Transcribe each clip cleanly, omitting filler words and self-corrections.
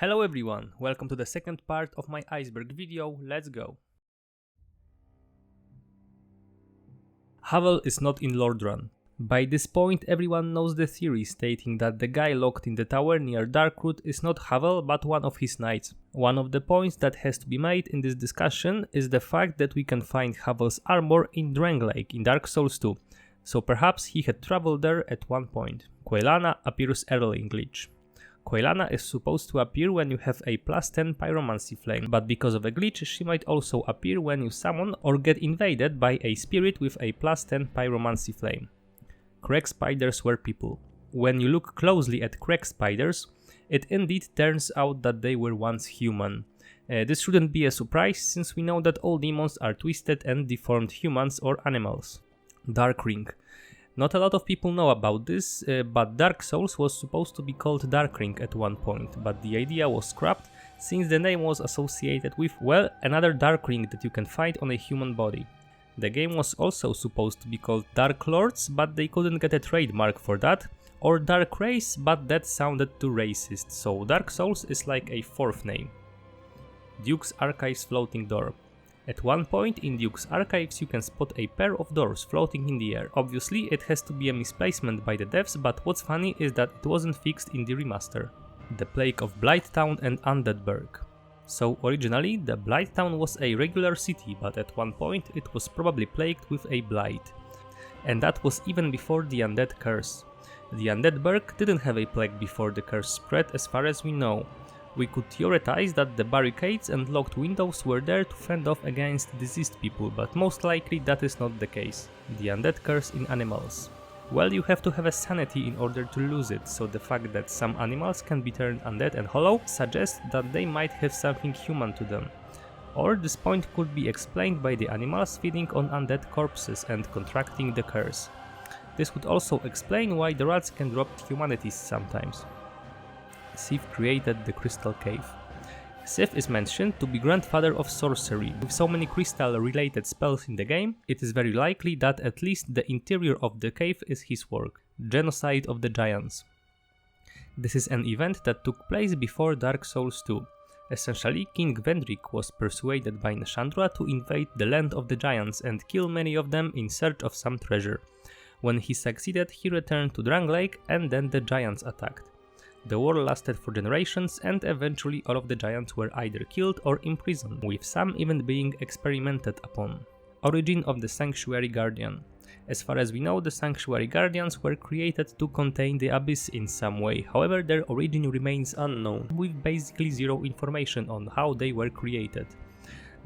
Hello everyone, welcome to the second part of my Iceberg video, let's go! Havel is not in Lordran. By this point everyone knows the theory stating that the guy locked in the tower near Darkroot is not Havel but one of his knights. One of the points that has to be made in this discussion is the fact that we can find Havel's armor in Drangleic in Dark Souls 2, so perhaps he had traveled there at one point. Quelana appears early in Glitch. Quelana is supposed to appear when you have a +10 pyromancy flame, but because of a glitch she might also appear when you summon or get invaded by a spirit with a +10 pyromancy flame. Crag spiders were people. When you look closely at crag spiders, it indeed turns out that they were once human. This shouldn't be a surprise since we know that all demons are twisted and deformed humans or animals. Dark Ring. Not a lot of people know about this, but Dark Souls was supposed to be called Dark Ring at one point, but the idea was scrapped since the name was associated with, well, another Dark Ring that you can find on a human body. The game was also supposed to be called Dark Lords, but they couldn't get a trademark for that, or Dark Race, but that sounded too racist, so Dark Souls is like a fourth name. Duke's Archives floating door. At one point in Duke's Archives you can spot a pair of doors floating in the air. Obviously it has to be a misplacement by the devs, but what's funny is that it wasn't fixed in the remaster. The Plague of Blighttown and Undeadburg. So originally the Blighttown was a regular city, but at one point it was probably plagued with a blight. And that was even before the Undead curse. The Undeadburg didn't have a plague before the curse spread as far as we know. We could theorize that the barricades and locked windows were there to fend off against diseased people, but most likely that is not the case. The Undead curse in animals. Well, you have to have a sanity in order to lose it, so the fact that some animals can be turned undead and hollow suggests that they might have something human to them. Or this point could be explained by the animals feeding on undead corpses and contracting the curse. This would also explain why the rats can drop humanities sometimes. Sif created the Crystal Cave. Sif is mentioned to be grandfather of sorcery. With so many crystal-related spells in the game, it is very likely that at least the interior of the cave is his work. Genocide of the Giants. This is an event that took place before Dark Souls 2. Essentially, King Vendrick was persuaded by Nashandra to invade the land of the giants and kill many of them in search of some treasure. When he succeeded, he returned to Drangleic and then the giants attacked. The war lasted for generations and eventually all of the giants were either killed or imprisoned, with some even being experimented upon. Origin of the Sanctuary Guardian. As far as we know, the Sanctuary Guardians were created to contain the Abyss in some way, however their origin remains unknown, with basically zero information on how they were created.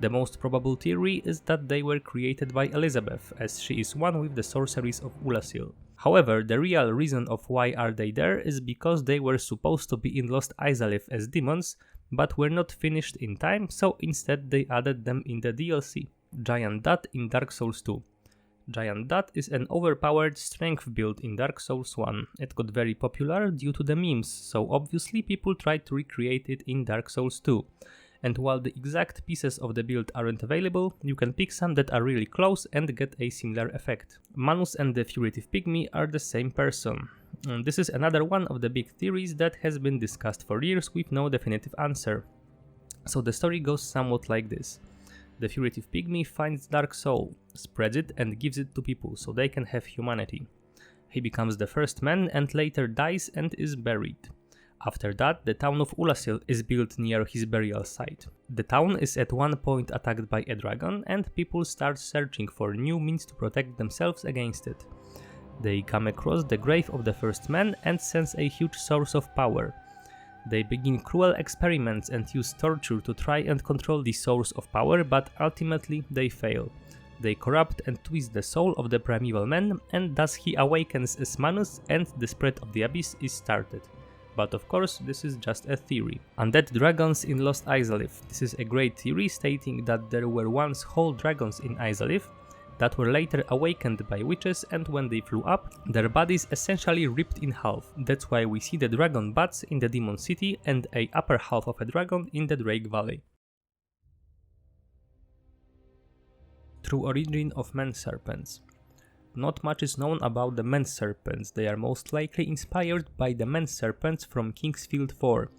The most probable theory is that they were created by Elizabeth, as she is one with the sorceries of Ulasil. However, the real reason of why are they there is because they were supposed to be in Lost Izalith as demons, but were not finished in time, so instead they added them in the DLC. Giant Dot in Dark Souls 2. Giant Dot is an overpowered strength build in Dark Souls 1. It got very popular due to the memes, so obviously people tried to recreate it in Dark Souls 2. And while the exact pieces of the build aren't available, you can pick some that are really close and get a similar effect. Manus and the Furtive Pygmy are the same person. And this is another one of the big theories that has been discussed for years with no definitive answer. So the story goes somewhat like this. The Furtive Pygmy finds Dark Soul, spreads it and gives it to people so they can have humanity. He becomes the first man and later dies and is buried. After that, the town of Ulasil is built near his burial site. The town is at one point attacked by a dragon and people start searching for new means to protect themselves against it. They come across the grave of the first man and sense a huge source of power. They begin cruel experiments and use torture to try and control the source of power, but ultimately they fail. They corrupt and twist the soul of the primeval man, and thus he awakens as Manus and the spread of the abyss is started. But of course, this is just a theory. Undead dragons in Lost Izalith. This is a great theory stating that there were once whole dragons in Izalith that were later awakened by witches, and when they flew up, their bodies essentially ripped in half. That's why we see the dragon butts in the Demon City and a upper half of a dragon in the Drake Valley. True origin of Man-Serpents. Not much is known about the Man-Serpents. They are most likely inspired by the Man-Serpents from Kingsfield 4,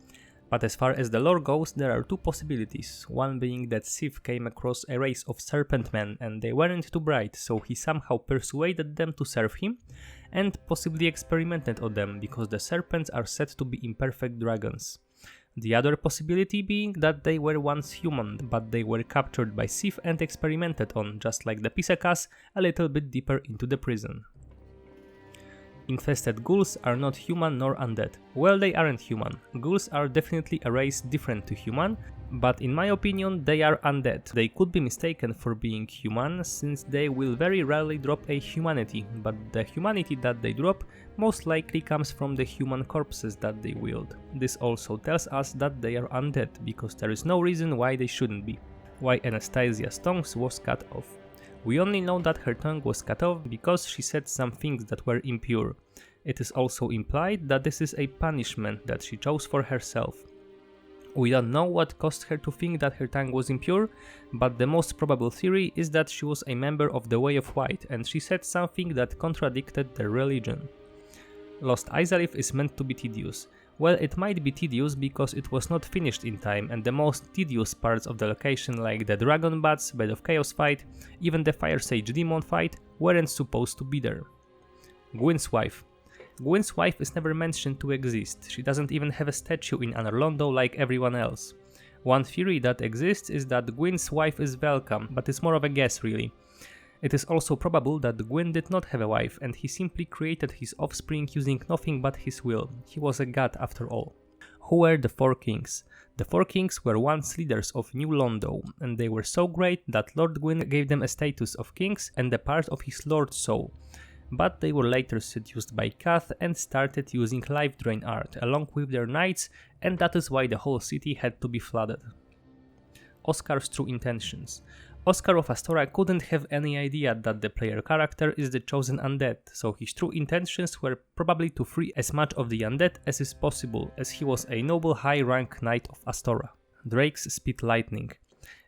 But as far as the lore goes, there are two possibilities, one being that Sif came across a race of serpent men and they weren't too bright, so he somehow persuaded them to serve him, and possibly experimented on them, because the serpents are said to be imperfect dragons. The other possibility being that they were once human, but they were captured by Sif and experimented on, just like the Pisakas, a little bit deeper into the prison. Infested ghouls are not human nor undead. Well, they aren't human. Ghouls are definitely a race different to human, but in my opinion they are undead. They could be mistaken for being human, since they will very rarely drop a humanity, but the humanity that they drop most likely comes from the human corpses that they wield. This also tells us that they are undead, because there is no reason why they shouldn't be. Why Anastasia's tongue was cut off. We only know that her tongue was cut off because she said some things that were impure. It is also implied that this is a punishment that she chose for herself. We don't know what caused her to think that her tongue was impure, but the most probable theory is that she was a member of the Way of White and she said something that contradicted their religion. Lost Izalith is meant to be tedious. Well, it might be tedious because it was not finished in time, and the most tedious parts of the location, like the Dragon Bats, Bed of Chaos fight, even the Fire Sage Demon fight, weren't supposed to be there. Gwyn's wife. Gwyn's wife is never mentioned to exist. She doesn't even have a statue in Anor Londo like everyone else. One theory that exists is that Gwyn's wife is Velka, but it's more of a guess really. It is also probable that Gwyn did not have a wife and he simply created his offspring using nothing but his will. He was a god after all. Who were the Four Kings? The Four Kings were once leaders of New Londo, and they were so great that Lord Gwyn gave them a status of kings and a part of his Lord's soul. But they were later seduced by Kath and started using life drain art along with their knights, and that is why the whole city had to be flooded. Oscar's true intentions. Oscar of Astora couldn't have any idea that the player character is the Chosen Undead, so his true intentions were probably to free as much of the undead as is possible, as he was a noble high-rank knight of Astora. Drakes spit lightning.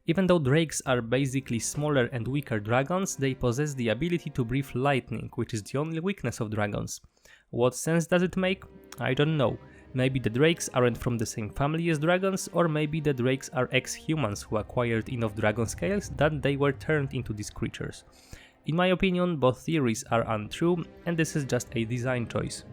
Even though drakes are basically smaller and weaker dragons, they possess the ability to breathe lightning, which is the only weakness of dragons. What sense does it make? I don't know. Maybe the drakes aren't from the same family as dragons, or maybe the drakes are ex-humans who acquired enough dragon scales that they were turned into these creatures. In my opinion, both theories are untrue, and this is just a design choice.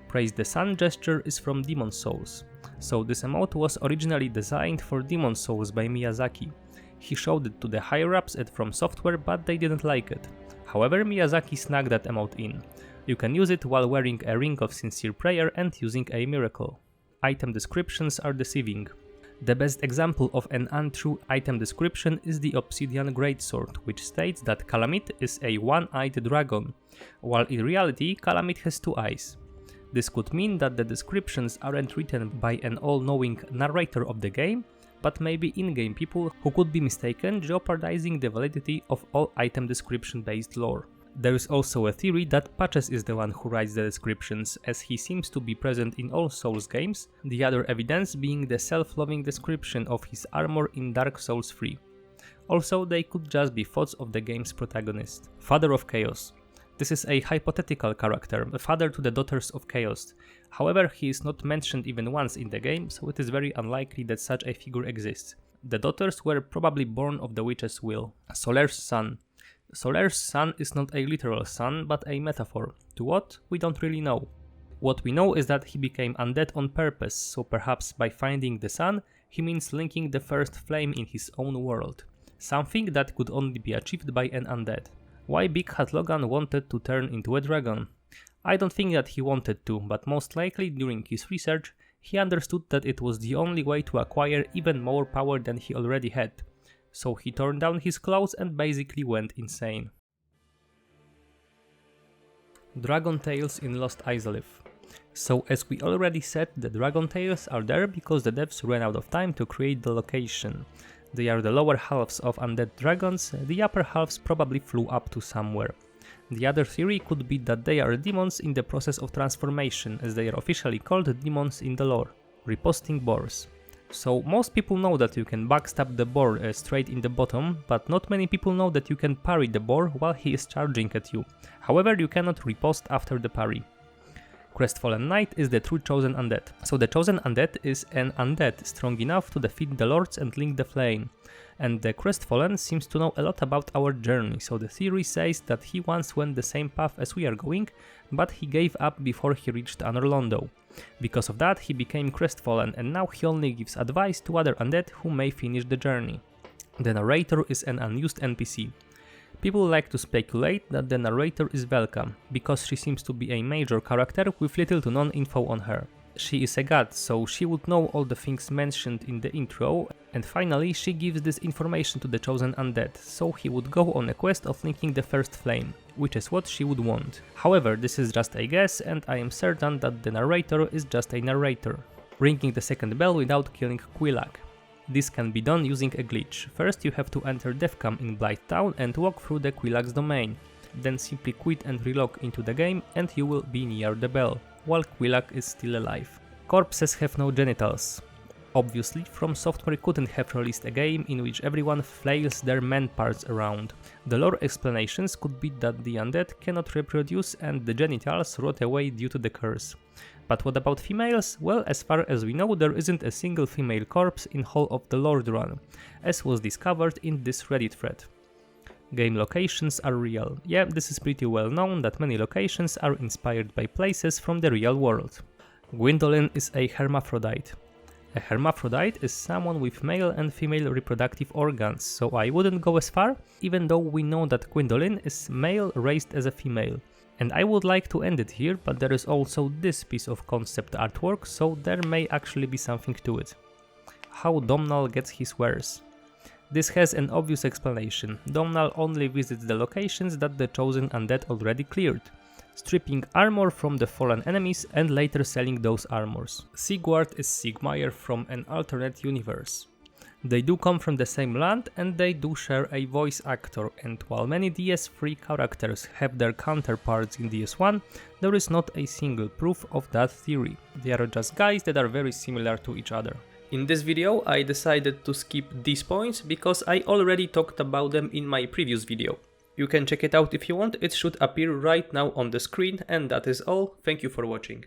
Praise the Sun gesture is from Demon Souls. So this emote was originally designed for Demon Souls by Miyazaki. He showed it to the higher-ups at From Software, but they didn't like it. However, Miyazaki snagged that emote in. You can use it while wearing a Ring of Sincere Prayer and using a miracle. Item descriptions are deceiving. The best example of an untrue item description is the Obsidian Greatsword, which states that Calamith is a one-eyed dragon, while in reality Calamith has two eyes. This could mean that the descriptions aren't written by an all-knowing narrator of the game, but maybe in-game people who could be mistaken, jeopardizing the validity of all item description-based lore. There is also a theory that Patches is the one who writes the descriptions, as he seems to be present in all Souls games, the other evidence being the self-loving description of his armor in Dark Souls 3. Also, they could just be thoughts of the game's protagonist. Father of Chaos. This is a hypothetical character, a father to the daughters of Chaos. However, he is not mentioned even once in the game, so it is very unlikely that such a figure exists. The daughters were probably born of the witch's will. Soler's son. Soler's sun is not a literal sun, but a metaphor. To what? We don't really know. What we know is that he became undead on purpose, so perhaps by finding the sun, he means linking the first flame in his own world. Something that could only be achieved by an undead. Why Big Hat Logan wanted to turn into a dragon? I don't think that he wanted to, but most likely during his research, he understood that it was the only way to acquire even more power than he already had. So he tore down his clothes and basically went insane. Dragon Tails in Lost Izalith. So as we already said, the Dragon Tails are there because the devs ran out of time to create the location. They are the lower halves of undead dragons, the upper halves probably flew up to somewhere. The other theory could be that they are demons in the process of transformation, as they are officially called demons in the lore. Riposting boars. So most people know that you can backstab the boar straight in the bottom, but not many people know that you can parry the boar while he is charging at you. However, you cannot riposte after the parry. Crestfallen Knight is the true Chosen Undead. So the Chosen Undead is an undead strong enough to defeat the lords and link the flame. And the Crestfallen seems to know a lot about our journey, so the theory says that he once went the same path as we are going, but he gave up before he reached Anor Londo. Because of that, he became Crestfallen, and now he only gives advice to other undead who may finish the journey. The narrator is an unused NPC. People like to speculate that the narrator is welcome, because she seems to be a major character with little to none info on her. She is a god, so she would know all the things mentioned in the intro, and finally she gives this information to the Chosen Undead, so he would go on a quest of linking the first flame, which is what she would want. However, this is just a guess, and I am certain that the narrator is just a narrator, ringing the second bell without killing Quillag. This can be done using a glitch. First you have to enter Deathcam in Blighttown and walk through the Quillag's domain, then simply quit and relog into the game and you will be near the bell, while Quillag is still alive. Corpses have no genitals. Obviously, From Software couldn't have released a game in which everyone flails their man parts around. The lore explanations could be that the undead cannot reproduce and the genitals rot away due to the curse. But what about females? Well, as far as we know, there isn't a single female corpse in whole of the Lordran, as was discovered in this Reddit thread. Game locations are real. Yeah, this is pretty well known that many locations are inspired by places from the real world. Gwyndolin is a hermaphrodite. A hermaphrodite is someone with male and female reproductive organs, so I wouldn't go as far, even though we know that Gwyndolin is male raised as a female. And I would like to end it here, but there is also this piece of concept artwork, so there may actually be something to it. How Domhnall gets his wares. This has an obvious explanation. Domhnall only visits the locations that the Chosen Undead already cleared, stripping armor from the fallen enemies and later selling those armors. Sigward is Sigmire from an alternate universe. They do come from the same land and they do share a voice actor, and while many DS3 characters have their counterparts in DS1, there is not a single proof of that theory. They are just guys that are very similar to each other. In this video I decided to skip these points because I already talked about them in my previous video. You can check it out if you want, it should appear right now on the screen, and that is all. Thank you for watching.